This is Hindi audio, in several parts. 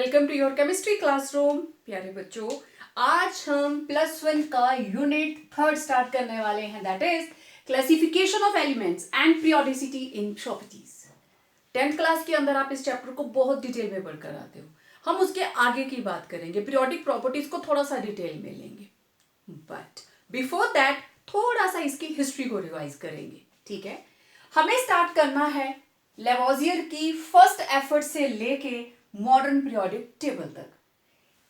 Welcome to your chemistry classroom. प्यारे बच्चों, आज हम +1 का यूनिट 3 स्टार्ट करने वाले हैं, that is classification of elements and periodicity in properties. 10th class के अंदर आप इस चैप्टर को बहुत डिटेल में पढ़कर आते हो। हम उसके आगे की बात करेंगे, पीरियोडिक प्रॉपर्टीज को थोड़ा सा डिटेल में लेंगे, बट बिफोर दैट थोड़ा सा इसकी हिस्ट्री को रिवाइज करेंगे। ठीक है, हमें स्टार्ट करना है लेवोजियर की फर्स्ट एफर्ट से लेके मॉडर्न पीरियोडिक टेबल तक।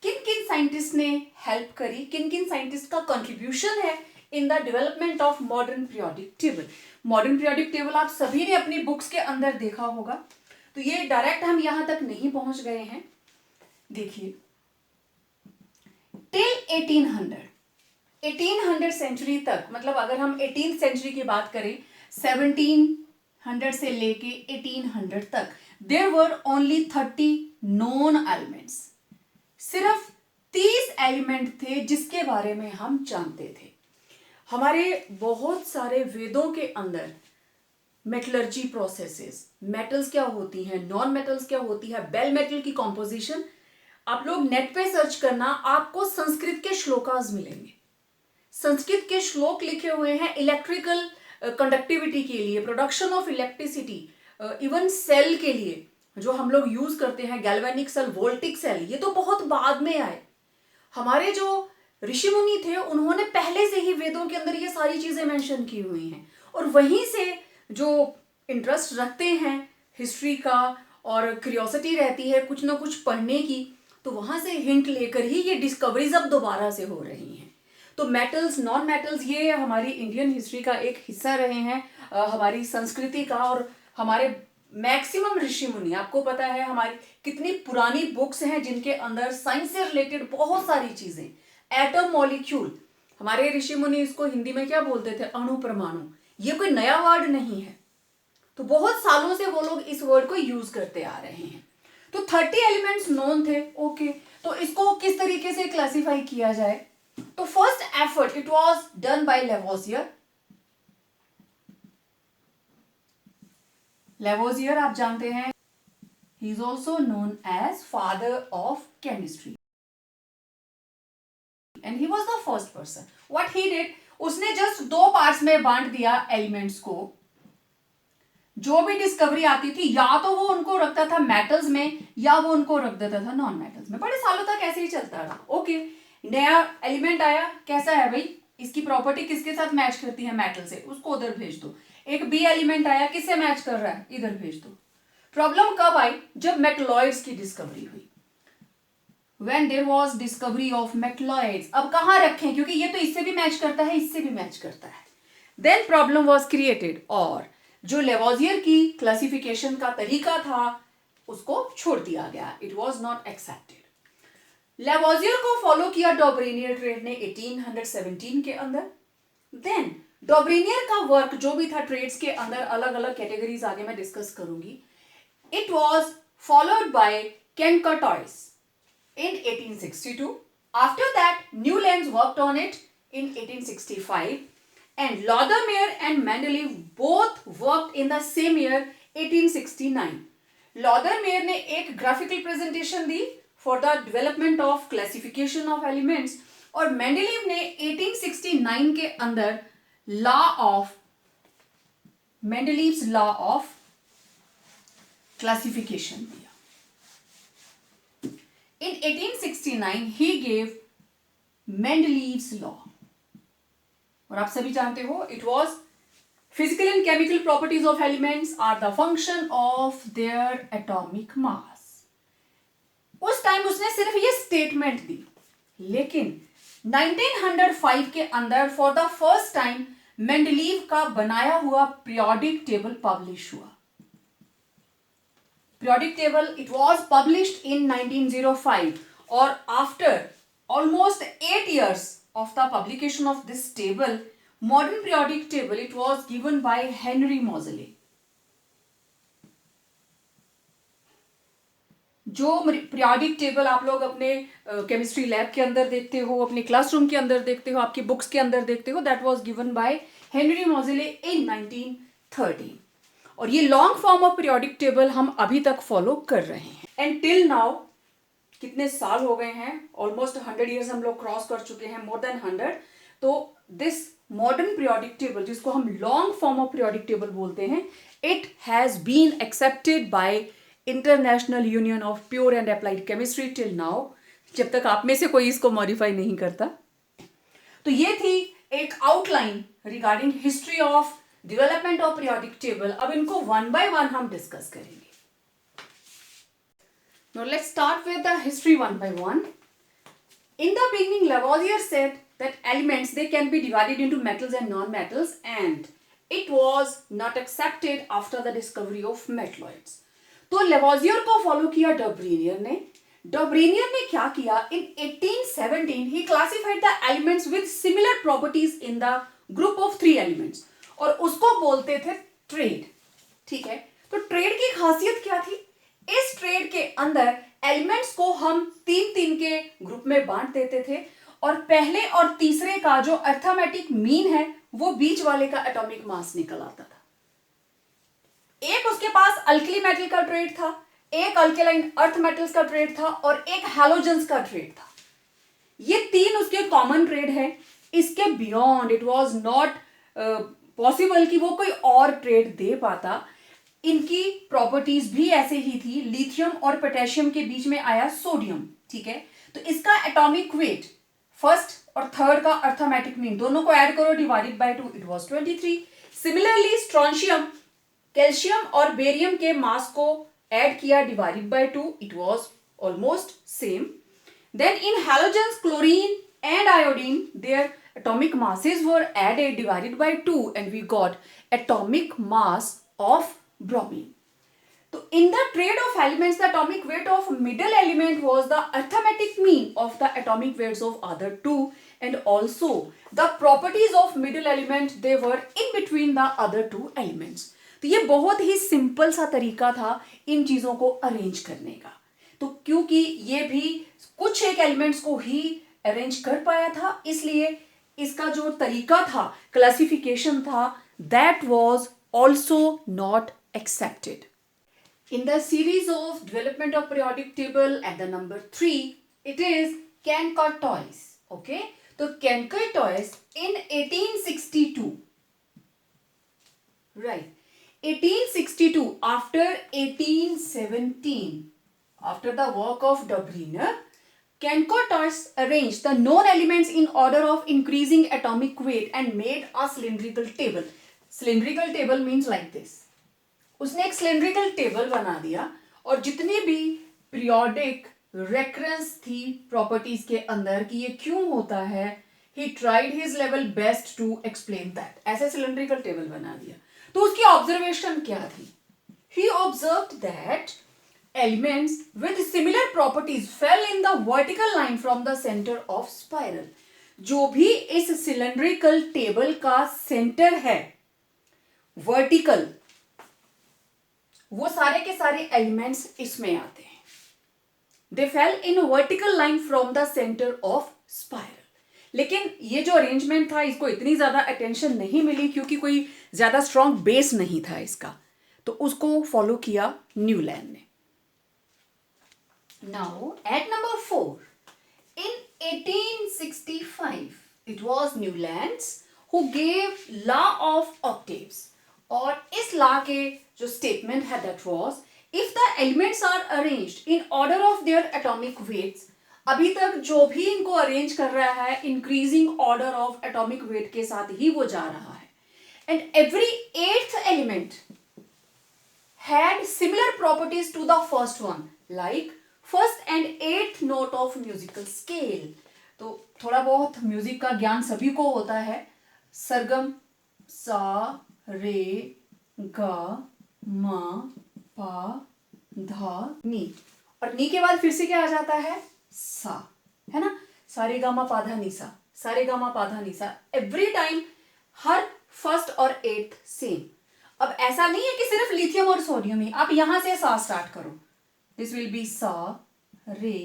किन किन साइंटिस्ट ने हेल्प करी, किन किन साइंटिस्ट का कंट्रीब्यूशन है in the development of modern periodic table. Modern periodic table आप सभी ने अपनी बुक्स के अंदर देखा होगा, तो ये डायरेक्ट हम यहां तक नहीं पहुंच गए हैं। देखिए, टिल 1800 सेंचुरी तक, मतलब अगर हम 18th सेंचुरी की बात करें, 1700 से लेके 1800 तक, there were only 30 known elements. सिर्फ 30 एलिमेंट थे जिसके बारे में हम जानते थे। हमारे बहुत सारे वेदों के अंदर मेटलर्जी प्रोसेसेस, मेटल्स क्या होती हैं, नॉन मेटल्स क्या होती है, बेल मेटल की कॉम्पोजिशन, आप लोग नेट पे सर्च करना, आपको संस्कृत के श्लोकास मिलेंगे। संस्कृत के श्लोक लिखे हुए हैं इलेक्ट्रिकल कंडक्टिविटी के लिए, production of electricity, even cell के लिए जो हम लोग यूज करते हैं, गैल्वेनिक सेल, वोल्टिक सेल, ये तो बहुत बाद में आए। हमारे जो ऋषि मुनि थे उन्होंने पहले से ही वेदों के अंदर ये सारी चीजें मेंशन की हुई हैं, और वहीं से जो इंटरेस्ट रखते हैं हिस्ट्री का और क्यूरियोसिटी रहती है कुछ ना कुछ पढ़ने की, तो वहां से हिंट लेकर ही ये डिस्कवरीज अब दोबारा से हो रही हैं। तो मेटल्स, नॉन मेटल्स, ये हमारी इंडियन हिस्ट्री का एक हिस्सा रहे हैं, हमारी संस्कृति का। और हमारे मैक्सिमम ऋषि मुनि, आपको पता है हमारी कितनी पुरानी बुक्स हैं जिनके अंदर साइंस से रिलेटेड बहुत सारी चीजें, एटम, मॉलिक्यूल, हमारे ऋषि मुनि इसको हिंदी में क्या बोलते थे, अणु, परमाणु। ये कोई नया वर्ड नहीं है, तो बहुत सालों से वो लोग इस वर्ड को यूज करते आ रहे हैं। तो 30 एलिमेंट्स नोन थे। ओके, तो इसको किस तरीके से क्लासिफाई किया जाए? तो first effort it was done by Lavoisier. Lavoisier आप जानते हैं, he is also known as father of chemistry, and he was the first person. What he did, उसने जस्ट 2 पार्ट्स में बांट दिया एलिमेंट्स को। जो भी डिस्कवरी आती थी, या तो वो उनको रखता था मेटल्स में, या वो उनको रख देता था नॉन मेटल्स में। बड़े सालों तक ऐसे ही चलता रहा। ओके, नया एलिमेंट आया, कैसा है भाई, इसकी प्रॉपर्टी किसके साथ मैच करती है, मेटल से, उसको उधर भेज दो। एक बी एलिमेंट आया, किससे मैच कर रहा है, इधर भेज दो। प्रॉब्लम कब आई? जब मेटलॉइड्स की डिस्कवरी हुई, When there was discovery of metalloids। अब कहां रखें, क्योंकि ये तो इससे भी मैच करता है, इससे भी मैच करता है। Then problem was created, और जो लेवोजियर की क्लासिफिकेशन का तरीका था उसको छोड़ दिया गया। It was not accepted। Lavoisier को फॉलो किया डॉबरेनियर ट्रेड ने 1817 के अंदर। देन डॉबरेनियर का वर्क जो भी था ट्रेड्स के अंदर, अलग अलग कैटेगरीज आगे मैं डिस्कस करूंगी, it was followed by Chancourtois in 1862. After that, Newlands worked on it in 1865, and Laudermeier and Mendeleev both worked in the same year, 1869. Laudermeier ने एक graphical presentation the for the development of classification of elements, और Mendeleev ने 1869 के अंदर Mendeleev's law of classification दिया। In 1869 he gave Mendeleev's law, और आप सभी जानते हो, it was physical and chemical properties of elements are the function of their atomic mass। उस टाइम उसने सिर्फ ये स्टेटमेंट दी, लेकिन 1905 के अंदर for the first time Mendeleev का बनाया हुआ पीरियोडिक टेबल पब्लिश हुआ। Periodic table, it was published in 1905, और after almost 8 years of the publication of this table, modern periodic table, it was given by Henry Moseley। जो periodic table आप लोग अपने केमिस्ट्री लैब के अंदर देखते हो, अपने क्लासरूम के अंदर देखते हो, आपकी बुक्स के अंदर देखते हो, that was given by Henry Moseley in 1913। और ये long form of periodic table हम अभी तक फॉलो कर रहे हैं। एंड टिल नाउ कितने साल हो गए हैं, ऑलमोस्ट 100 ईयर्स हम लोग क्रॉस कर चुके हैं, मोर देन 100। तो दिस मॉडर्न पीरियोडिक टेबल, जिसको हम long form of periodic table बोलते हैं, it has been accepted by International Union of Pure and Applied Chemistry till now, जब तक आप में से कोई इसको मॉडिफाई नहीं करता। तो ये थी एक outline regarding history of development of periodic table. अब इनको वन बाय वन हम डिस्कस करेंगे। Now let's start with the history one by one. In the beginning, Lavoisier said that elements, they can be divided into metals and non-metals, and it was not accepted after the discovery of metalloids. तो Lavoisier को फॉलो किया डब्रेनियर ने। डब्रेनियर ने क्या किया? In 1817 he classified the elements with similar properties in the group of 3 elements, और उसको बोलते थे ट्रेड। ठीक है, तो ट्रेड की खासियत क्या थी? इस ट्रेड के अंदर एलिमेंट्स को हम 3-3 के ग्रुप में बांट देते थे, और पहले और तीसरे का जो अर्थमेटिक मीन है वो बीच वाले का एटॉमिक मास निकल आता था। एक उसके पास अल्कली मेटल का ट्रेड था, एक अल्केलाइन अर्थ मेटल्स का ट्रेड था, और एक हैलोजेंस का ट्रेड था। ये 3 उसके कॉमन ट्रेड है। इसके beyond it was not possible कि वो कोई और ट्रेड दे पाता। इनकी प्रॉपर्टीज भी ऐसे ही थी। लिथियम और पोटेशियम के बीच में आया सोडियम। ठीक है, तो इसका एटॉमिक वेट फर्स्ट और थर्ड का अर्थमेटिक मीन दोनों को ऐड करो, divided by 2, it was 23। Similarly strontium, calcium और बेरियम के मास को ऐड किया, divided by 2, it was almost same. Then in halogens, chlorine and iodine, their atomic masses were added, divided by 2, and we got atomic mass of bromine. So in the trade of elements, the atomic weight of middle element was the arithmetic mean of the atomic weights of other 2, and also the properties of middle element, they were in between the other 2 elements. तो ये बहुत ही सिंपल सा तरीका था इन चीजों को अरेंज करने का। तो क्योंकि ये भी कुछ एक एलिमेंट्स को ही अरेंज कर पाया था, इसलिए इसका जो तरीका था, क्लासिफिकेशन था, that was also not accepted. In the series of development of periodic table at the number 3, it is Chancourtois. Okay, तो Chancourtois in 1862, right, 1862, after 1817, after the work of Dobriner, Kenkotois arranged the known elements in order of increasing atomic weight and made a cylindrical table. Cylindrical table means like this. उसने एक cylindrical table बना दिया, और जितनी भी periodic recurrence थी properties के अंदर कि ये क्यों होता है, he tried his level best to explain that. ऐसे cylindrical table बना दिया। तो उसकी observation क्या थी? He observed that elements with similar properties fell in the vertical line from the center of spiral. जो भी इस cylindrical table का center है vertical, वो सारे के सारे elements इसमें आते हैं। They fell in a vertical line from the center of spiral. लेकिन ये जो अरेंजमेंट था, इसको इतनी ज्यादा अटेंशन नहीं मिली क्योंकि कोई ज्यादा स्ट्रॉन्ग बेस नहीं था इसका, तो उसको फॉलो किया न्यूलैंड ने। Now at number 4, in 1865, it was Newlands who gave law of octaves, और इस law के जो statement है that was, if the elements are arranged in order of their atomic weights, अभी तक जो भी इनको अरेंज कर रहा है increasing order of atomic weight के साथ ही वो जा रहा है, and every 8th element had similar properties to the first one, like first and 8th note of musical scale. तो थोड़ा बहुत म्यूजिक का ज्ञान सभी को होता है। सरगम, सा, रे, गा, मा, पा, धा, नी, और नी के बाद फिर से क्या आ जाता है? सा, है ना? सारे गा मा पा धा नी सा, सारे गा मा पा धा नी सा, एवरी टाइम हर फर्स्ट और 8th सेम। अब ऐसा नहीं है कि सिर्फ लिथियम और सोडियम ही, आप यहां से सा स्टार्ट करो। This will be sa, re,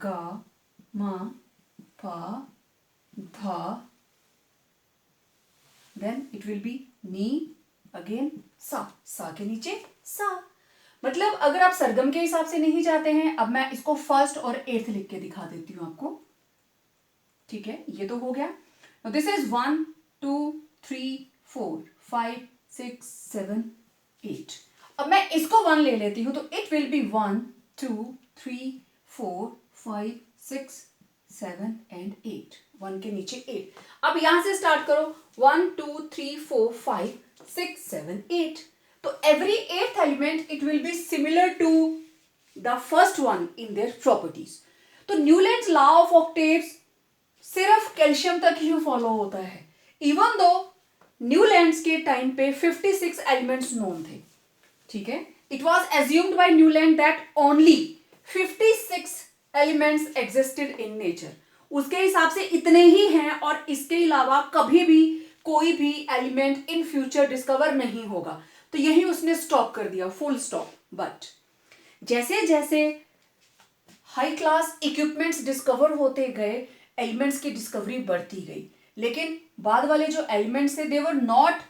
ga, ma, pa, dha. Then it will be ni, again sa. Sa के नीचे sa. मतलब अगर आप सरगम के हिसाब से नहीं जाते हैं, अब मैं इसको फर्स्ट और एट्थ लिख के दिखा देती हूं आपको। ठीक है, ये तो हो गया। This is 1 2 3 4 5 6 7 8। अब मैं इसको 1 ले लेती हूं, तो इट विल बी 1 2 3 4 5 6 7 एंड 8। 1 के नीचे 8। अब यहां से स्टार्ट करो, 1 2 3 4 5 6 7 8। तो every eighth element it will be similar to the first one in their properties. तो न्यूलैंड्स लॉ ऑफ ऑक्टेव्स सिर्फ कैल्शियम तक ही फॉलो होता है, इवन दो न्यूलैंड्स के टाइम पे 56 एलिमेंट्स नोन थे। ठीक है, it was assumed by Newland that only 56 elements existed in nature. उसके हिसाब से इतने ही हैं और इसके अलावा कभी भी कोई भी एलिमेंट इन फ्यूचर डिस्कवर नहीं होगा। तो यही उसने स्टॉप कर दिया, फुल स्टॉप। बट जैसे जैसे हाई क्लास इक्विपमेंट्स डिस्कवर होते गए, एलिमेंट्स की डिस्कवरी बढ़ती गई, लेकिन बाद वाले जो एलिमेंट्स थे they were not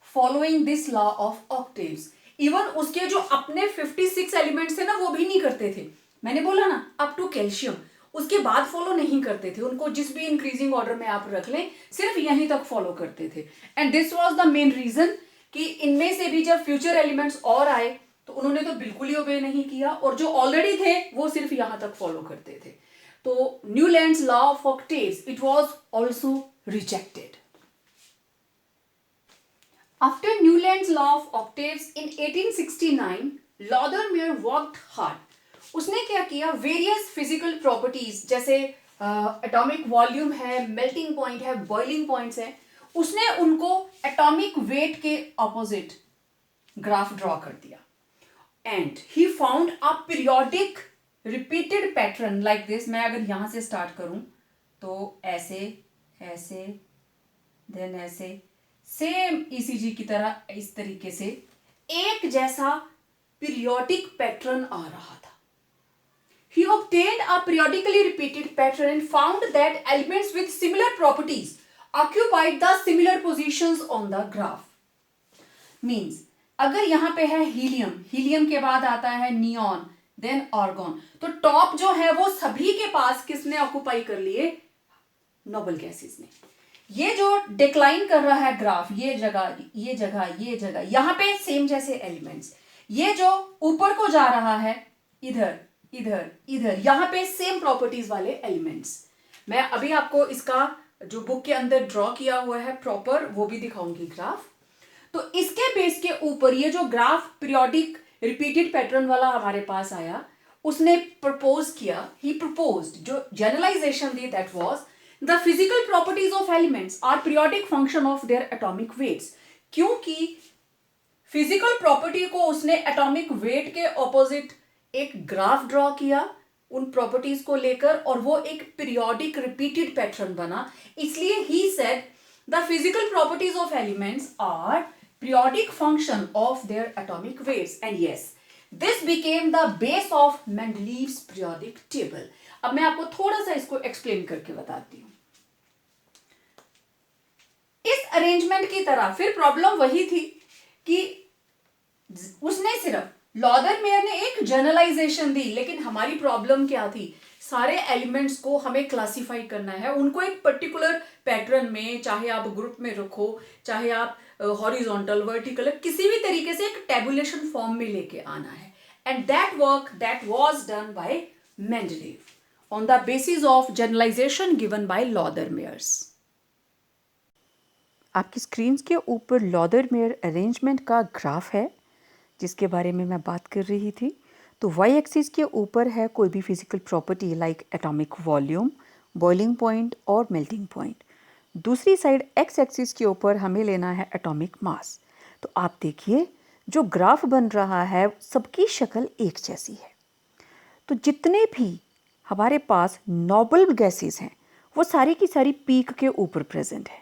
following this law of octaves. Even उसके जो अपने 56 एलिमेंट्स थे ना, वो भी नहीं करते थे। मैंने बोला ना, अप टू कैल्शियम, उसके बाद फॉलो नहीं करते थे। उनको जिस भी इंक्रीजिंग ऑर्डर में आप रख लें, सिर्फ यहीं तक फॉलो करते थे। And this was the main reason कि इनमें से भी जब फ्यूचर एलिमेंट्स और आए तो उन्होंने तो बिल्कुल ही ओबे नहीं किया, और जो ऑलरेडी थे वो सिर्फ यहां तक फॉलो करते थे। तो Newlands law of octaves it was also rejected. After Newlands law of octaves in 1869 Lothar Meyer worked hard. उसने क्या किया, वेरियस फिजिकल प्रॉपर्टीज जैसे एटॉमिक वॉल्यूम है, मेल्टिंग पॉइंट है, बॉइलिंग पॉइंट्स है, उसने उनको एटॉमिक वेट के ऑपोजिट ग्राफ ड्रॉ कर दिया। And he found a periodic repeated pattern like this. मैं अगर यहां से स्टार्ट करूं तो ऐसे ऐसे देन ऐसे, सेम ईसीजी की तरह इस तरीके से एक जैसा पीरियोडिक पैटर्न आ रहा था। He obtained a periodically repeated pattern and found that elements with similar properties occupied the similar positions on the graph. Means अगर यहां पे है हीलियम, हीलियम के बाद आता है नियॉन, देन आर्गॉन, तो टॉप जो है वो सभी के पास किसने ऑक्युपाई कर लिए, नोबल गैसेस ने। ये जो डिक्लाइन कर रहा है ग्राफ, ये जगह ये जगह ये जगह, यहां पे सेम जैसे एलिमेंट्स, ये जो ऊपर को जा रहा है इधर इधर इधर, यहां पे सेम प्रॉपर्टीज वाले एलिमेंट्स। मैं अभी आपको इसका जो बुक के अंदर ड्रॉ किया हुआ है प्रॉपर वो भी दिखाऊंगी ग्राफ। तो इसके बेस के ऊपर ये जो ग्राफ पीरियोडिक रिपीटेड पैटर्न वाला हमारे पास आया, उसने प्रपोज किया, ही प्रपोज्ड, जो जनरलाइजेशन दी that was the physical properties of elements are periodic function of their atomic weights. क्योंकि फिजिकल प्रॉपर्टी को उसने एटॉमिक वेट के ऑपोजिट एक ग्राफ ड्रॉ किया उन प्रॉपर्टीज को लेकर, और वो एक पीरियोडिक रिपीटेड पैटर्न बना, इसलिए he said the physical properties of elements are periodic function of their atomic weights, and yes, this became the base of Mendeleev's periodic table. अब मैं आपको थोड़ा सा इसको एक्सप्लेन करके बताती हूँ। इस अरेंजमेंट की तरह फिर प्रॉब्लम वही थी कि उसने सिर्फ लॉदरमेयर ने एक जनरलाइजेशन दी, लेकिन हमारी प्रॉब्लम क्या थी, सारे एलिमेंट्स को हमें क्लासिफाई करना है, उनको एक पर्टिकुलर पैटर्न में, चाहे आप ग्रुप में रखो, चाहे आप हॉरिजॉन्टल वर्टिकल, किसी भी तरीके से एक टेबुलेशन फॉर्म में लेके आना है। And that work that was done by Mendeleev on the basis of generalisation given by Lothar Meyers. आपकी स्क्रीन के ऊपर लॉदरमेयर अरेंजमेंट का ग्राफ है जिसके बारे में मैं बात कर रही थी। तो वाई एक्सिस के ऊपर है कोई भी physical property like atomic volume, boiling point और मेल्टिंग पॉइंट। दूसरी साइड एक्स एक्सिस के ऊपर हमें लेना है एटॉमिक मास। तो आप देखिए जो ग्राफ बन रहा है सबकी शक्ल एक जैसी है। तो जितने भी हमारे पास नोबल गैसेस हैं वो सारी की सारी पीक के ऊपर प्रेजेंट है,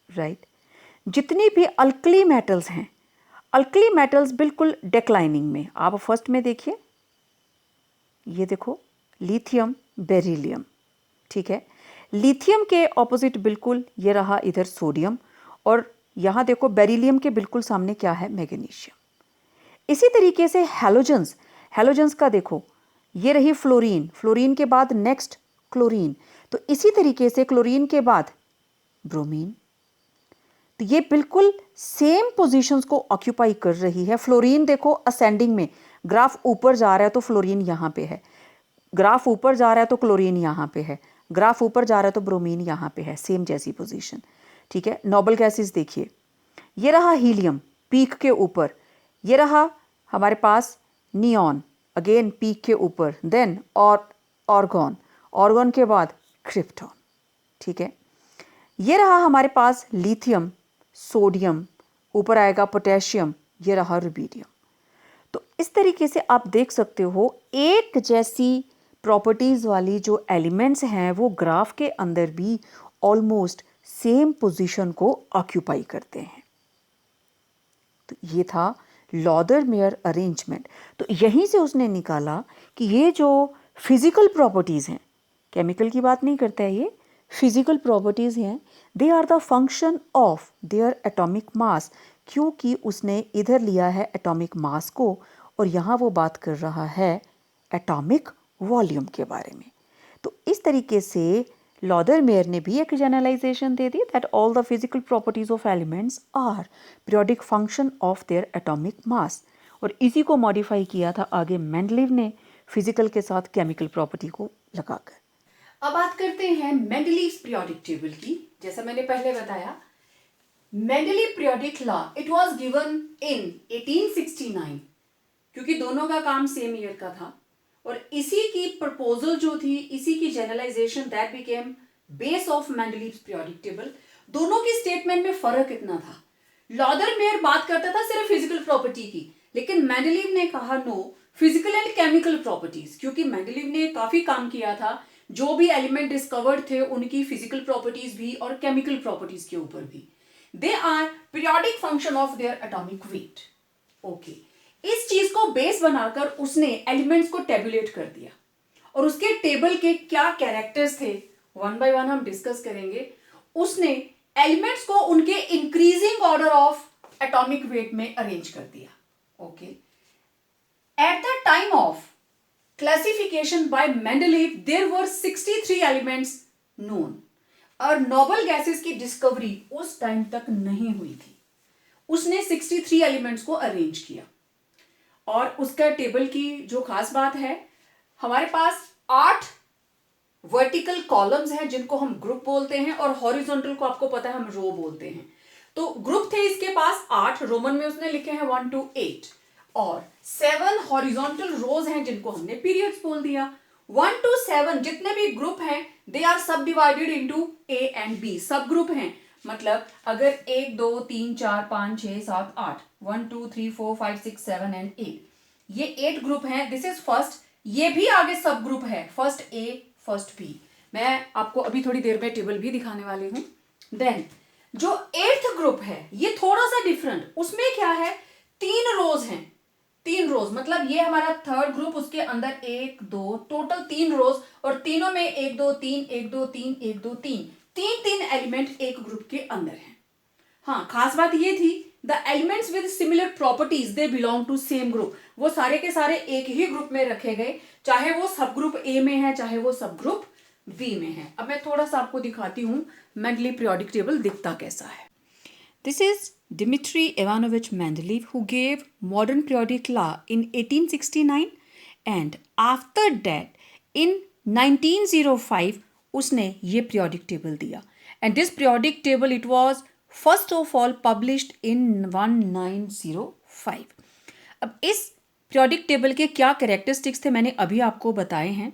राइट। जितनी भी अल्कली मेटल्स हैं, अल्कली मेटल्स बिल्कुल डिक्लाइनिंग में। आप फर्स्ट में देखिए, ये देखो लिथियम, बेरिलियम, ठीक है। लिथियम के ऑपोजिट बिल्कुल ये रहा इधर सोडियम, और यहाँ देखो बेरिलियम के बिल्कुल सामने क्या है, मैग्नीशियम। इसी तरीके से हैलोजेंस, हैलोजेंस का देखो, ये रही फ्लोरीन, फ्लोरीन के बाद नेक्स्ट क्लोरीन, तो इसी तरीके से क्लोरीन के बाद ब्रोमीन, तो ये बिल्कुल सेम पोजीशंस को ऑक्यूपाई कर रही है। फ्लोरीन देखो असेंडिंग में, ग्राफ ऊपर जा रहा है तो फ्लोरीन यहाँ पे है, ग्राफ ऊपर जा रहा है तो क्लोरीन यहाँ पे है, ग्राफ ऊपर जा रहा है तो ब्रोमीन यहाँ पे है, सेम जैसी पोजीशन। ठीक है, नोबल गैसेस देखिए, ये रहा हीलियम पीक के ऊपर, ये रहा हमारे पास नियॉन अगेन पीक के ऊपर, देन और ऑर्गन, ऑर्गन के बाद क्रिप्टॉन। ठीक है, ये रहा हमारे पास लिथियम, सोडियम, ऊपर आएगा पोटेशियम, ये रहा रुबीडियम। तो इस तरीके से आप देख सकते हो एक जैसी प्रॉपर्टीज़ वाली जो एलिमेंट्स हैं वो ग्राफ के अंदर भी ऑलमोस्ट सेम पोजीशन को ऑक्यूपाई करते हैं। तो ये था लॉदरमेयर अरेंजमेंट। तो यहीं से उसने निकाला कि ये जो फिजिकल प्रॉपर्टीज़ हैं, केमिकल की बात नहीं करता है ये, फिजिकल प्रॉपर्टीज़ हैं, they are the function of their atomic mass, क्योंकि उसने इधर लिया है एटॉमिक मास को और यहाँ वो बात कर रहा है एटॉमिक वॉल्यूम के बारे में। तो इस तरीके से लॉदरमेयर ने भी एक जनरलाइजेशन दे दी that all the physical properties of elements are periodic function of their atomic mass, और इसी को मॉडिफाई किया था आगे मेंडलीव ने फिजिकल के साथ केमिकल प्रॉपर्टी को लगाकर। अब बात करते हैं मेंडलीव्स पीरियोडिक टेबल की। जैसा मैंने पहले बताया, Mendeleev periodic law it was given in 1869, क्योंकि दोनों का काम सेम ईयर का था, और इसी की प्रपोजल जो थी, इसी की generalization that became base of Mendeleev's periodic table. दोनों की स्टेटमेंट में फर्क इतना था, लॉदरमेयर बात करता था सिर्फ फिजिकल प्रॉपर्टी की, लेकिन मेंडलीव ने कहा no, physical and chemical properties, क्योंकि मेंडलीव ने काफी काम किया था, जो भी एलिमेंट डिस्कवर्ड थे उनकी फिजिकल प्रॉपर्टीज भी और केमिकल प्रॉपर्टीज के ऊपर भी। They are periodic function of their atomic weight. Okay, इस चीज को बेस बनाकर उसने एलिमेंट्स को टेबुलेट कर दिया, और उसके टेबल के क्या कैरेक्टर्स थे वन बाय वन हम डिस्कस करेंगे। उसने एलिमेंट्स को उनके increasing order of atomic weight में अरेंज कर दिया। Okay, at the time of classification by Mendeleev there were 63 elements known, और नोबल गैसेस की डिस्कवरी उस टाइम तक नहीं हुई थी। उसने 63 एलिमेंट्स को अरेंज किया, और उसका टेबल की जो खास बात है, हमारे पास 8 वर्टिकल कॉलम्स हैं जिनको हम ग्रुप बोलते हैं, और हॉरिजॉन्टल को आपको पता है हम रो बोलते हैं। तो ग्रुप थे इसके पास 8, रोमन में उसने लिखे हैं 1 to 8, और 7 हॉरिजॉन्टल रोज हैं जिनको हमने पीरियड्स बोल दिया। 1 to 7 जितने भी ग्रुप हैं they are subdivided into A and B, subgroup हैं। मतलब अगर 1 2 3 4 5 6 7 8 1 2 3 4 5 6 7 एंड 8, ये 8 ग्रुप हैं, दिस इज फर्स्ट। ये भी आगे सब ग्रुप है, फर्स्ट ए फर्स्ट बी। मैं आपको अभी थोड़ी देर में टेबल भी दिखाने वाली हूं। देन जो 8th ग्रुप है ये थोड़ा सा डिफरेंट, उसमें क्या है, 3 रोज हैं, 3 रोज, मतलब ये हमारा 3rd ग्रुप, उसके अंदर 1 2 टोटल 3 रोज, और तीनों में 1 2 3 1 2 3 1 2 3 3 एलिमेंट एक ग्रुप के अंदर हैं। हाँ, खास बात ये थी the elements with similar properties they belong to same group, वो सारे के सारे एक ही ग्रुप में रखे गए, चाहे वो सब ग्रुप ए में है चाहे वो सब ग्रुप बी में है। अब मैं थोड़ा सा आपको दिखाती हूँ मेंडलीव पीरियोडिक टेबल दिखता कैसा है। This is Dmitry Ivanovich Mendeleev, who gave modern periodic law in 1869, and after that in 1905 उसने ये periodic table दिया, and this periodic table it was first of all published in 1905। अब इस periodic table के क्या characteristics थे मैंने अभी आपको बताए हैं।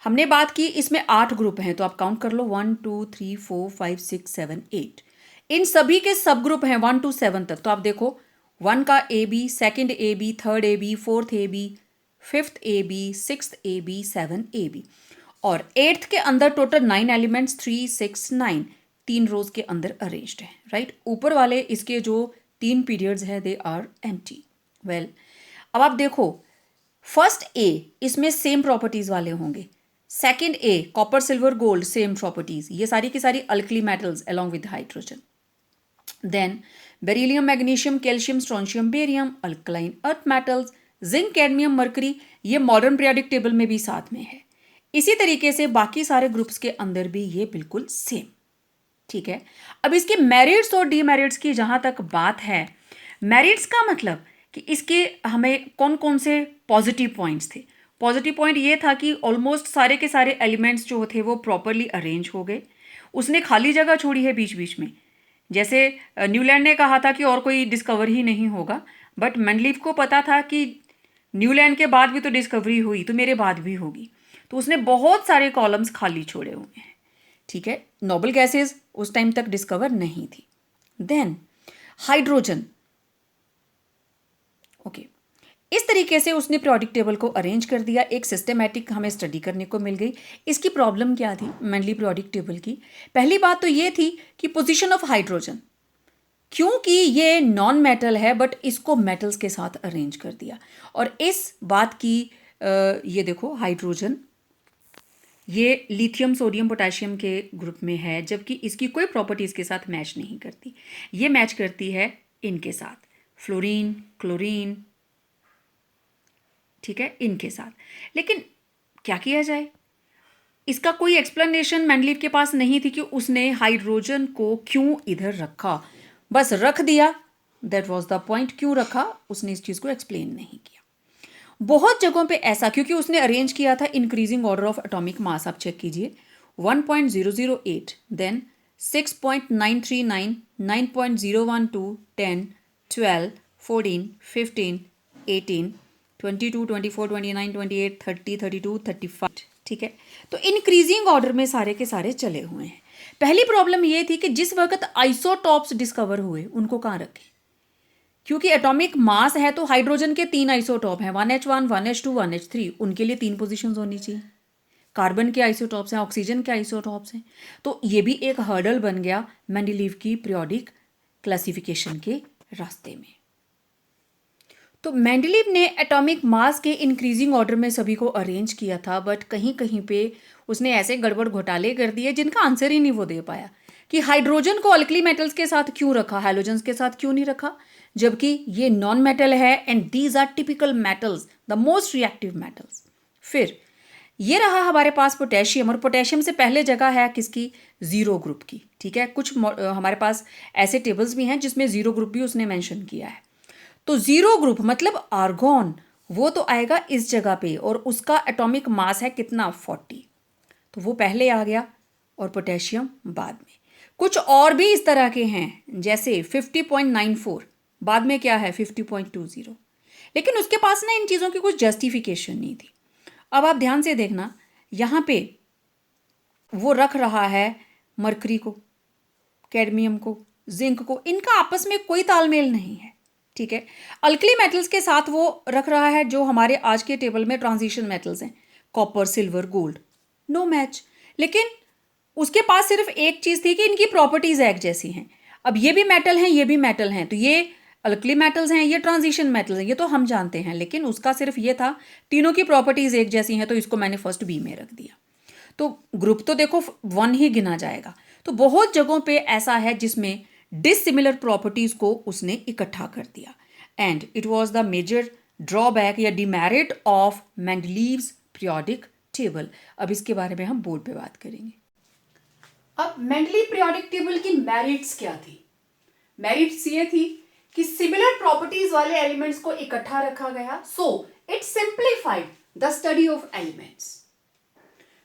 हमने बात की इसमें 8 ग्रुप हैं, तो आप काउंट कर लो 1 2 3 4 5 6 7 8, इन सभी के सब ग्रुप हैं 1 to 7 तक। तो आप देखो 1 का A B, 2nd A B, 3rd A B, 4th A B, 5th A B, 6th A B, 7th A B, और 8th के अंदर टोटल 9 एलिमेंट्स 3 6 9 3 रोज के अंदर अरेंज्ड है, राइट। ऊपर वाले इसके जो 3 पीरियड्स है दे आर एम्प्टी। वेल, अब आप देखो फर्स्ट ए इसमें सेम प्रॉपर्टीज वाले होंगे, 2nd A copper silver gold same properties, ये सारी की सारी alkali metals along with hydrogen. Then beryllium, magnesium, calcium, strontium, barium, alkaline earth metals, zinc, cadmium, mercury, ये मॉडर्न पीरियोडिक टेबल में भी साथ में है। इसी तरीके से बाकी सारे ग्रुप्स के अंदर भी ये बिल्कुल सेम, ठीक है। अब इसके मेरिट्स और डीमेरिट्स की जहां तक बात है, मेरिट्स का मतलब कि इसके हमें कौन कौन से पॉजिटिव पॉइंट्स थे। पॉजिटिव पॉइंट ये था कि ऑलमोस्ट सारे के सारे एलिमेंट्स जो थे वो प्रॉपरली अरेंज हो गए। उसने खाली जगह छोड़ी है बीच बीच में, जैसे न्यूलैंड ने कहा था कि और कोई डिस्कवर ही नहीं होगा, बट मेंडलीव को पता था कि न्यूलैंड के बाद भी तो डिस्कवरी हुई, तो मेरे बाद भी होगी, तो उसने बहुत सारे कॉलम्स खाली छोड़े हुए हैं, ठीक है। नोबल गैसेस उस टाइम तक डिस्कवर नहीं थी। देन हाइड्रोजन, ओके, इस तरीके से उसने पीरियोडिक टेबल को अरेंज कर दिया, एक सिस्टमैटिक हमें स्टडी करने को मिल गई। इसकी प्रॉब्लम क्या थी मेनली पीरियोडिक टेबल की? पहली बात तो ये थी कि पोजीशन ऑफ हाइड्रोजन, क्योंकि ये नॉन मेटल है बट इसको मेटल्स के साथ अरेंज कर दिया। और इस बात की ये देखो हाइड्रोजन, ये लिथियम, सोडियम, पोटेशियम के ग्रुप में है, जबकि इसकी कोई प्रॉपर्टी इसके साथ मैच नहीं करती। ये मैच करती है इनके साथ, फ्लोरीन, क्लोरीन, ठीक है, इनके साथ। लेकिन क्या किया जाए, इसका कोई एक्सप्लेनेशन मेंडलीव के पास नहीं थी कि उसने हाइड्रोजन को क्यों इधर रखा, बस रख दिया, दैट वाज द पॉइंट। क्यों रखा उसने इस चीज़ को एक्सप्लेन नहीं किया। बहुत जगहों पे ऐसा, क्योंकि उसने अरेंज किया था increasing order of atomic mass, आप चेक कीजिए 1.008, देन 6.939, 9.012, 10, 12, 14, 15, 18, 22, 24, 29, 28, 30, 32, 35, ठीक है। तो इंक्रीजिंग ऑर्डर में सारे के सारे चले हुए हैं। पहली प्रॉब्लम ये थी कि जिस वक्त आइसोटॉप्स डिस्कवर हुए उनको कहाँ रखें, क्योंकि एटॉमिक मास है तो हाइड्रोजन के 3 आइसोटॉप हैं, 1H1, 1H2, 1H3, उनके लिए 3 पोजीशंस होनी चाहिए। कार्बन के आइसोटॉप्स हैं, ऑक्सीजन के आइसोटॉप्स हैं, तो ये भी एक हर्डल बन गया मेंडलीव की पीरियोडिक क्लासिफिकेशन के रास्ते में। तो मेंडलीव ने एटॉमिक मास के इंक्रीजिंग ऑर्डर में सभी को अरेंज किया था, बट कहीं कहीं पे उसने ऐसे गड़बड़ घोटाले कर दिए जिनका आंसर ही नहीं वो दे पाया कि हाइड्रोजन को अल्कली मेटल्स के साथ क्यों रखा, हैलोजन्स के साथ क्यों नहीं रखा, जबकि ये नॉन मेटल है and these are typical metals, the most reactive metals. फिर ये रहा हमारे पास पोटेशियम, और पोटेशियम से पहले जगह है किसकी, जीरो ग्रुप की, ठीक है। कुछ हमारे पास ऐसे टेबल्स भी हैं जिसमें जीरो ग्रुप भी उसने मेंशन किया है। तो जीरो ग्रुप मतलब आर्गॉन, वो तो आएगा इस जगह पे, और उसका एटॉमिक मास है कितना, 40, तो वो पहले आ गया और पोटेशियम बाद में। कुछ और भी इस तरह के हैं, जैसे 50.94, बाद में क्या है 50.20, लेकिन उसके पास ना इन चीज़ों की कुछ जस्टिफिकेशन नहीं थी। अब आप ध्यान से देखना, यहाँ पे वो रख रहा है मरकरी को, कैडमियम को, जिंक को, इनका आपस में कोई तालमेल नहीं है, ठीक है। अल्कली मेटल्स के साथ वो रख रहा है जो हमारे आज के टेबल में ट्रांजिशन मेटल्स हैं, copper, silver, gold, no match. लेकिन उसके पास सिर्फ एक चीज़ थी कि इनकी प्रॉपर्टीज एक जैसी हैं। अब ये भी मेटल हैं, ये भी मेटल हैं, तो ये अल्कली मेटल्स हैं, ये ट्रांजिशन मेटल्स हैं, ये तो हम जानते हैं, लेकिन उसका सिर्फ ये था तीनों की प्रॉपर्टीज एक जैसी हैं, तो इसको मैंने फर्स्ट बी में रख दिया। तो ग्रुप तो देखो 1 ही गिना जाएगा। तो बहुत जगहों पे ऐसा है जिसमें डिसिमिलर प्रॉपर्टीज को उसने इकट्ठा कर दिया, and it was the major drawback या demerit of Mendeleev's periodic table. अब इसके बारे में हम बोर्ड पे बात करेंगे। अब मेंडलीव पीरियोडिक टेबल की मेरिट्स क्या थी? मेरिट्स ये थी कि सिमिलर प्रॉपर्टीज वाले एलिमेंट्स को इकट्ठा रखा गया, so it simplified the study of elements.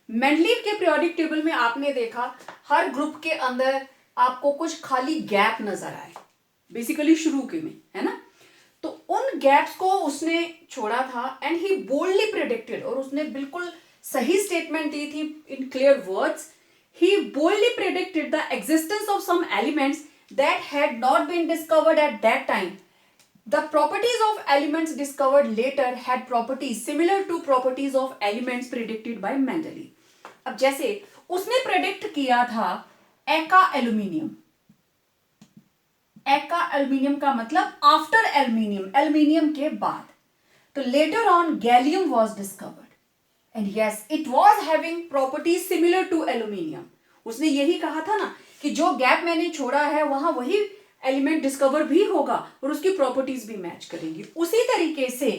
Mendeleev के पीरियोडिक टेबल में आपने देखा हर ग्रुप के अंदर आपको कुछ खाली गैप नजर आए, बेसिकली शुरू के में, है ना। तो उन गैप्स को उसने छोड़ा था, एंड ही बोल्डली प्रेडिक्टेड, और उसने बिल्कुल सही स्टेटमेंट दी थी in clear words. He boldly predicted the existence of some elements that had not been discovered at that time. The properties of elements discovered later had properties similar to properties of elements predicted by Mendeleev. अब जैसे उसने प्रेडिक्ट किया था एका एल्यूमिनियम, एका एल्यूमिनियम का मतलब आफ्टर एल्यूमिनियम, एल्यूमिनियम के बाद। तो later on gallium was discovered, and yes it was having properties similar to aluminium. उसने यही कहा था ना कि जो गैप मैंने छोड़ा है वहां वही एलिमेंट डिस्कवर भी होगा और उसकी प्रॉपर्टीज भी मैच करेंगी। उसी तरीके से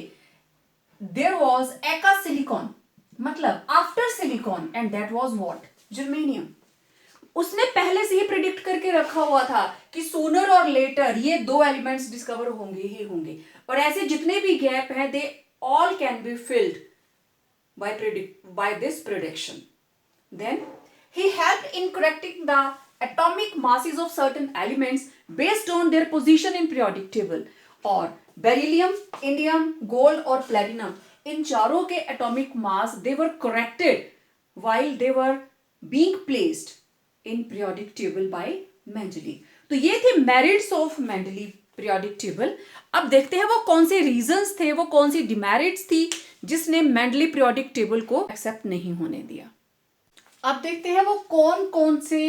देयर वाज एका सिलिकॉन, मतलब after silicon, and that was what, germanium. उसने पहले से ही प्रिडिक्ट करके रखा हुआ था कि सूनर और लेटर ये दो एलिमेंट्स डिस्कवर होंगे ही होंगे, और ऐसे जितने भी गैप हैं they all can be filled by this prediction. Then he helped in correcting the atomic masses of certain elements based on their position in periodic table. और बेरिलियम, इंडियम, गोल्ड और प्लेटिनम, इन चारों के atomic mass they were corrected while they were being placed in periodic table by Mendeleev. तो ये थे merits of Mendeleev periodic table. अब देखते हैं वो कौन से रीजंस थे, वो कौन सी डिमेरिट्स थी जिसने मेंडली पीरियोडिक टेबल को एक्सेप्ट नहीं होने दिया। अब देखते हैं वो कौन कौन से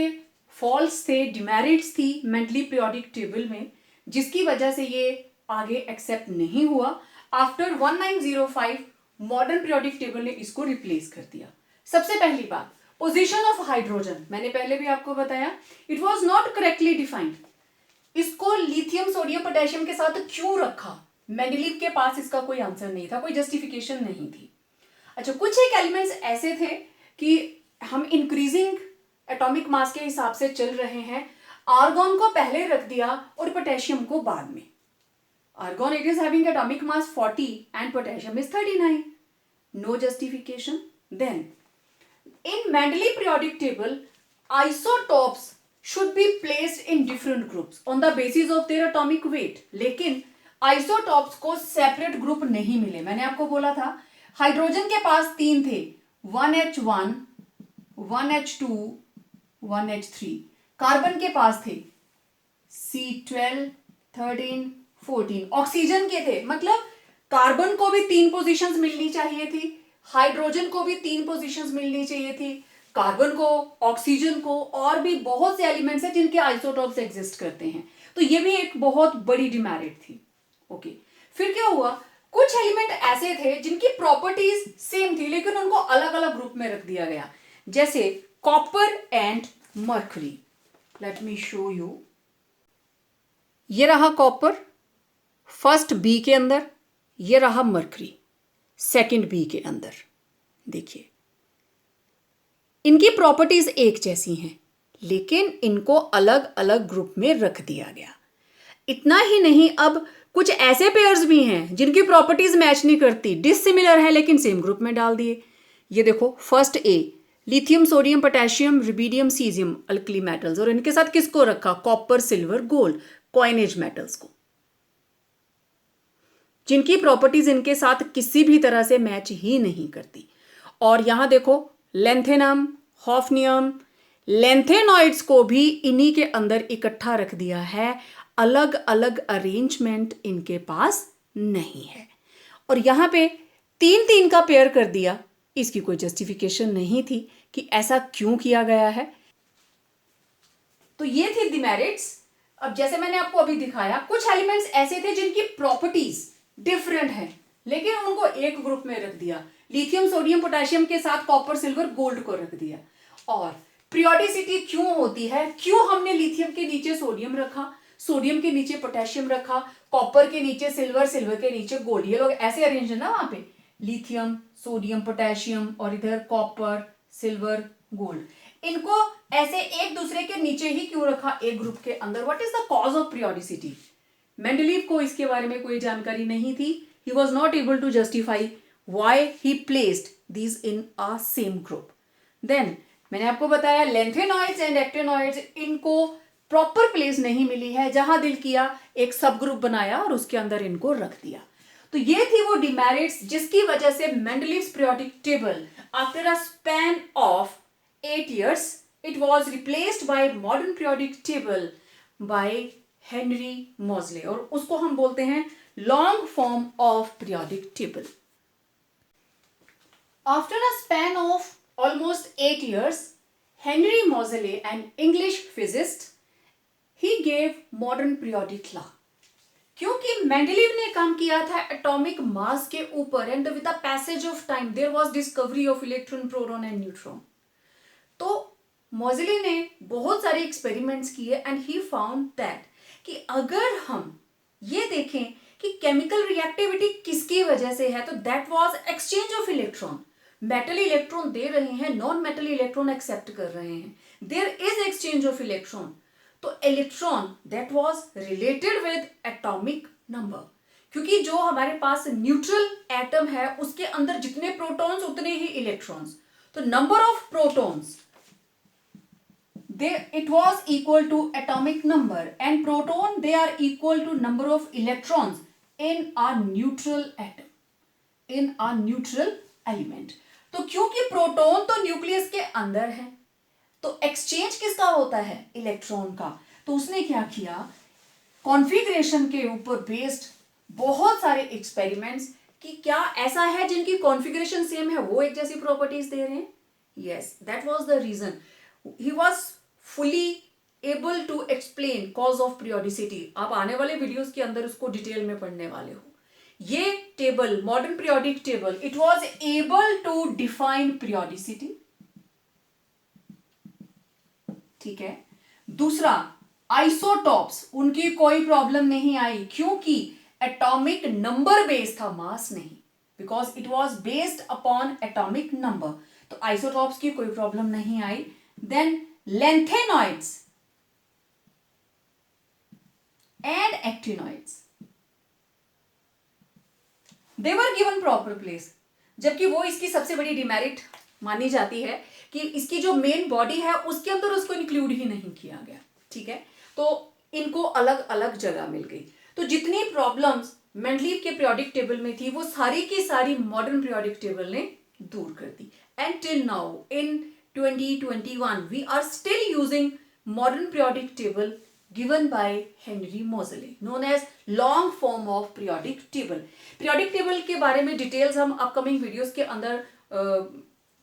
फॉल्स थे, डिमेरिट्स थी मेंडली पीरियोडिक टेबल में, जिसकी वजह से ये आगे एक्सेप्ट नहीं हुआ। आफ्टर 1905 मॉडर्न पीरियोडिक टेबल ने इसको रिप्लेस कर दिया। सबसे पहली बात, पोजीशन ऑफ हाइड्रोजन, मैंने पहले भी आपको बताया, it was not correctly defined. इसको लिथियम, सोडियम, पोटेशियम के साथ क्यों रखा? मेंडलीव के पास इसका कोई आंसर नहीं था, कोई जस्टिफिकेशन नहीं थी। अच्छा, कुछ एक एलिमेंट्स ऐसे थे कि हम इंक्रीजिंग एटॉमिक मास के हिसाब से चल रहे हैं, आर्गॉन को पहले रख दिया और पोटेशियम को बाद में। Argon it is having atomic mass 40 and potassium is 39, no justification. Then in Mendeleev periodic table isotopes should be placed in different groups on the basis of their atomic weight, लेकिन आइसोटॉप्स को सेपरेट ग्रुप नहीं मिले। मैंने आपको बोला था हाइड्रोजन के पास 3 थे, 1H1, 1H2, 1H3। कार्बन के पास थे C12, 13, 14। ऑक्सीजन के थे, मतलब कार्बन को भी 3 पोजीशंस मिलनी चाहिए थी, हाइड्रोजन को भी 3 पोजीशंस मिलनी चाहिए थी, कार्बन को, ऑक्सीजन को, और भी बहुत से एलिमेंट्स हैं जिनके आइसोटॉप्स एग्जिस्ट करते हैं। तो ये भी एक बहुत बड़ी डिमेरिट थी। ओके, फिर क्या हुआ, कुछ एलिमेंट ऐसे थे जिनकी प्रॉपर्टीज सेम थी लेकिन उनको अलग अलग ग्रुप में रख दिया गया, जैसे copper and mercury. Let me show you. ये रहा कॉपर फर्स्ट बी के अंदर, ये रहा मर्करी सेकंड बी के अंदर। देखिए इनकी प्रॉपर्टीज एक जैसी हैं लेकिन इनको अलग अलग ग्रुप में रख दिया गया। इतना ही नहीं, अब कुछ ऐसे पेयर्स भी हैं जिनकी प्रॉपर्टीज मैच नहीं करती, डिसिमिलर है लेकिन सेम ग्रुप में डाल दिए। ये देखो first A, lithium, sodium, potassium, rubidium, caesium, alkali metals, और इनके साथ किसको रखा, copper, silver, gold, coinage metals को, जिनकी प्रॉपर्टीज इनके साथ किसी भी तरह से मैच ही नहीं करती। और यहां देखो लेंथेनम, हॉफनियम, लेंथेनॉइड्स को भी इन्हीं के अंदर इकट्ठा रख दिया है, अलग अलग अरेंजमेंट इनके पास नहीं है। और यहां पे 3-3 का पेयर कर दिया, इसकी कोई जस्टिफिकेशन नहीं थी कि ऐसा क्यों किया गया है। तो ये थी डिमेरिट्स। अब जैसे मैंने आपको अभी दिखाया, कुछ एलिमेंट्स ऐसे थे जिनकी प्रॉपर्टीज डिफरेंट है लेकिन उनको एक ग्रुप में रख दिया, लिथियम, सोडियम, पोटेशियम के साथ कॉपर, सिल्वर, गोल्ड को रख दिया। और पीरियोडिसिटी क्यों होती है, क्यों हमने लिथियम के नीचे सोडियम रखा, सोडियम के नीचे पोटेशियम रखा, कॉपर के नीचे सिल्वर, सिल्वर के नीचे गोल्ड। ये लोग ऐसे अरेंज है ना, वहां पे लिथियम, सोडियम, पोटेशियम और इधर कॉपर, सिल्वर, गोल्ड। इनको ऐसे एक दूसरे के नीचे ही क्यों रखा एक ग्रुप के अंदर? What is the cause of periodicity? Mendeleev को इसके बारे में कोई जानकारी नहीं थी। He was not able to justify why he placed these in a same group. Then मैंने आपको बताया लेंथेनॉइड्स एंड एक्टेनॉइड्स, इनको प्रॉपर प्लेस नहीं मिली है, जहां दिल किया एक सब ग्रुप बनाया और उसके अंदर इनको रख दिया। तो ये थी वो डिमेरिट्स जिसकी वजह से Mendeleev's periodic table after a span of 8 years it was replaced by modern periodic table by Henry Moseley, और उसको हम बोलते हैं long form of periodic table. After a span of almost 8 years, Henry Moseley, an English physicist, he gave modern periodic law. क्योंकि मेंडलीव ने काम किया था एटॉमिक मास के ऊपर, and with the passage of time there was discovery of electron, proton and neutron. तो मोजेली ने बहुत सारे एक्सपेरिमेंट्स किए एंड ही फाउंड दैट कि अगर हम ये देखें कि केमिकल रिएक्टिविटी किसकी वजह से है, तो that was exchange of electron. Metal electron दे रहे हैं, नॉन मेटल इलेक्ट्रॉन एक्सेप्ट कर रहे हैं, there is exchange of electron. तो electron that was related with atomic number, क्योंकि जो हमारे पास न्यूट्रल एटम है उसके अंदर जितने प्रोटॉन्स उतने ही इलेक्ट्रॉन्स, तो number of protons it was equal to atomic number, and proton they are equal to number of electrons in a neutral atom, in a neutral element। तो क्योंकि प्रोटॉन तो न्यूक्लियस के अंदर है, तो एक्सचेंज किसका होता है, इलेक्ट्रॉन का। तो उसने क्या किया, कॉन्फ़िगरेशन के ऊपर बेस्ड बहुत सारे एक्सपेरिमेंट्स कि क्या ऐसा है जिनकी कॉन्फ़िगरेशन सेम है वो एक जैसी प्रॉपर्टीज दे रहे हैं। Yes, that was the reason he was fully able to explain cause of periodicity. आप आने वाले वीडियोस के अंदर उसको डिटेल में पढ़ने वाले हो। ये table, modern periodic table, it was able to define periodicity. ठीक है। दूसरा, आइसोटॉप्स, उनकी कोई प्रॉब्लम नहीं आई क्योंकि एटॉमिक नंबर बेस्ड था, मास नहीं, because it was based upon atomic number. तो आइसोटॉप्स की कोई प्रॉब्लम नहीं आई। Then lengthenoids and actinoids, they were given proper place, जबकि वो इसकी सबसे बड़ी डिमेरिट मानी जाती है कि इसकी जो मेन बॉडी है उसके अंदर उसको इंक्लूड ही नहीं किया गया। ठीक है, तो इनको अलग अलग जगह मिल गई। तो जितनी प्रॉब्लम्स मेंडलीव के पीरियोडिक टेबल में थी वो सारी की सारी मॉडर्न पीरियोडिक टेबल ने दूर कर दी। And till now in 2021 we are still using modern periodic table given by Henry Moseley, known as long form of periodic table। periodic table के बारे में डिटेल्स हम अपकमिंग वीडियोस के अंदर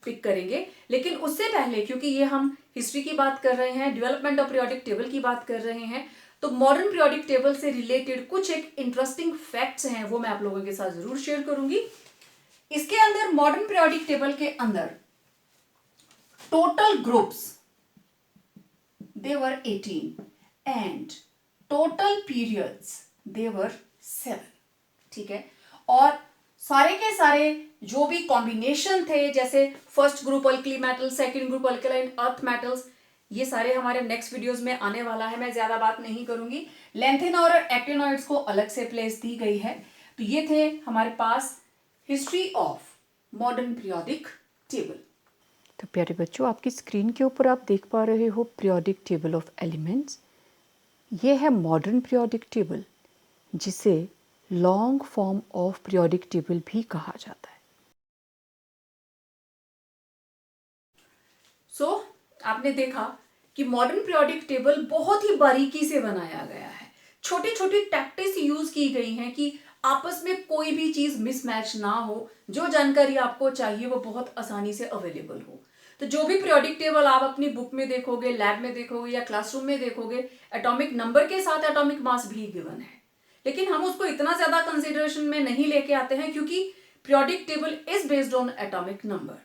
पिक करेंगे, लेकिन उससे पहले क्योंकि ये हम हिस्ट्री की बात कर रहे हैं, डेवलपमेंट ऑफ पीरियोडिक टेबल की बात कर रहे हैं, तो मॉडर्न पीरियोडिक टेबल से रिलेटेड कुछ एक इंटरेस्टिंग फैक्ट्स हैं वो मैं आप लोगों के साथ जरूर शेयर करूंगी। इसके अंदर मॉडर्न पीरियोडिक टेबल के अंदर total groups they were 18 and total periods they were 7। ठीक है, और सारे के सारे जो भी कॉम्बिनेशन थे, जैसे first group alkali metal, second group alkaline earth metals, ये सारे हमारे नेक्स्ट वीडियोस में आने वाला है, मैं ज्यादा बात नहीं करूंगी। लेंथेन और एक्टिनॉइड्स को अलग से प्लेस दी गई है। तो ये थे हमारे पास history of modern periodic table. तो प्यारे बच्चों, आपकी स्क्रीन के ऊपर आप देख पा रहे हो पीरियोडिक टेबल ऑफ एलिमेंट्स। ये है मॉडर्न पीरियोडिक टेबल, जिसे long form of periodic table भी कहा जाता है। सो आपने देखा कि मॉडर्न पीरियोडिक टेबल बहुत ही बारीकी से बनाया गया है। छोटी छोटी टैक्टिक्स यूज की गई हैं कि आपस में कोई भी चीज मिसमैच ना हो, जो जानकारी आपको चाहिए वो बहुत आसानी से अवेलेबल हो। तो जो भी पीरियोडिक टेबल आप अपनी बुक में देखोगे, लैब में देखोगे या क्लासरूम में देखोगे, एटॉमिक नंबर के साथ एटॉमिक मास भी गिवन है, लेकिन हम उसको इतना ज्यादा कंसिडरेशन में नहीं लेके आते हैं क्योंकि periodic table is based on atomic number.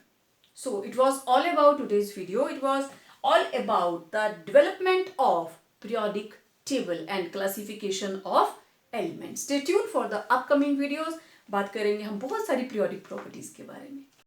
So it was all about today's video. It was all about the development of periodic table and classification of elements. Stay tuned for the upcoming videos. बात करेंगे हम बहुत सारी periodic properties के बारे में।